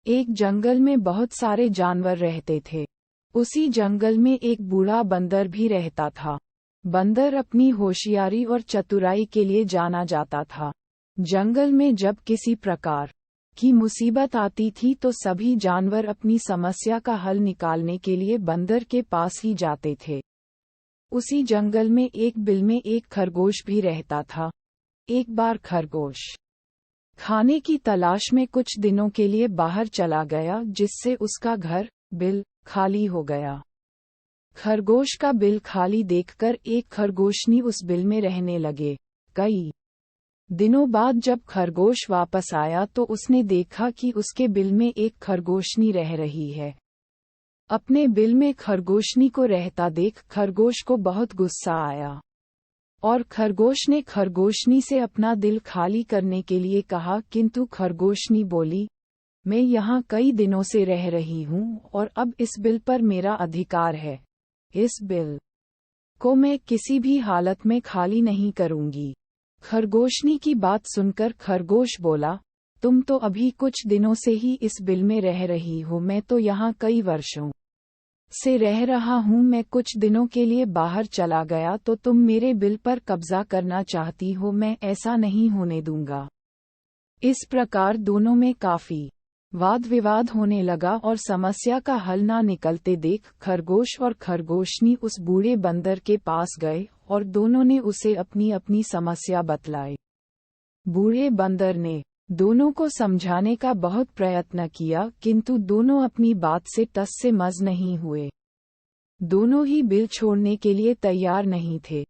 एक जंगल में बहुत सारे जानवर रहते थे। उसी जंगल में एक बूढ़ा बंदर भी रहता था। बंदर अपनी होशियारी और चतुराई के लिए जाना जाता था। जंगल में जब किसी प्रकार की मुसीबत आती थी तो सभी जानवर अपनी समस्या का हल निकालने के लिए बंदर के पास ही जाते थे। उसी जंगल में एक बिल में एक खरगोश भी रहता था। एक बार खरगोश खाने की तलाश में कुछ दिनों के लिए बाहर चला गया, जिससे उसका घर बिल खाली हो गया। खरगोश का बिल खाली देखकर एक खरगोशनी उस बिल में रहने लगे। कई दिनों बाद जब खरगोश वापस आया तो उसने देखा कि उसके बिल में एक खरगोशनी रह रही है। अपने बिल में खरगोशनी को रहता देख खरगोश को बहुत गुस्सा आया और खरगोश ने खरगोशनी से अपना दिल खाली करने के लिए कहा, किंतु खरगोशनी बोली, मैं यहाँ कई दिनों से रह रही हूँ और अब इस बिल पर मेरा अधिकार है। इस बिल को मैं किसी भी हालत में खाली नहीं करूँगी। खरगोशनी की बात सुनकर खरगोश बोला, तुम तो अभी कुछ दिनों से ही इस बिल में रह रही हो, मैं तो यहाँ कई वर्षों से रह रहा हूँ। मैं कुछ दिनों के लिए बाहर चला गया तो तुम मेरे बिल पर कब्जा करना चाहती हो, मैं ऐसा नहीं होने दूंगा। इस प्रकार दोनों में काफी वाद विवाद होने लगा और समस्या का हल ना निकलते देख खरगोश और खरगोशनी उस बूढ़े बंदर के पास गए और दोनों ने उसे अपनी अपनी समस्या बतलाई। बूढ़े बंदर ने दोनों को समझाने का बहुत प्रयत्न किया, किंतु दोनों अपनी बात से टस से मस नहीं हुए। दोनों ही बिल छोड़ने के लिए तैयार नहीं थे।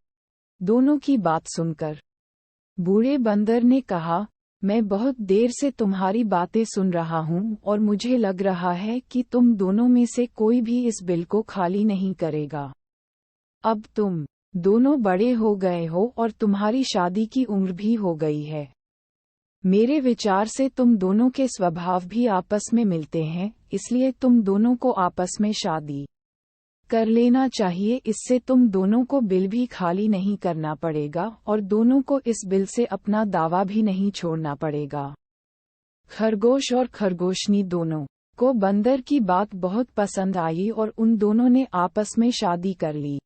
दोनों की बात सुनकर बूढ़े बंदर ने कहा, मैं बहुत देर से तुम्हारी बातें सुन रहा हूँ और मुझे लग रहा है कि तुम दोनों में से कोई भी इस बिल को खाली नहीं करेगा। अब तुम दोनों बड़े हो गए हो और तुम्हारी शादी की उम्र भी हो गई है। मेरे विचार से तुम दोनों के स्वभाव भी आपस में मिलते हैं, इसलिए तुम दोनों को आपस में शादी कर लेना चाहिए। इससे तुम दोनों को बिल भी खाली नहीं करना पड़ेगा और दोनों को इस बिल से अपना दावा भी नहीं छोड़ना पड़ेगा। खरगोश और खरगोशनी दोनों को बंदर की बात बहुत पसंद आई और उन दोनों ने आपस में शादी कर ली।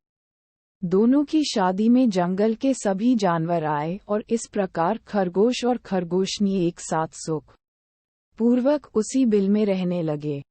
दोनों की शादी में जंगल के सभी जानवर आए और इस प्रकार खरगोश और खरगोशनी एक साथ सुख पूर्वक उसी बिल में रहने लगे।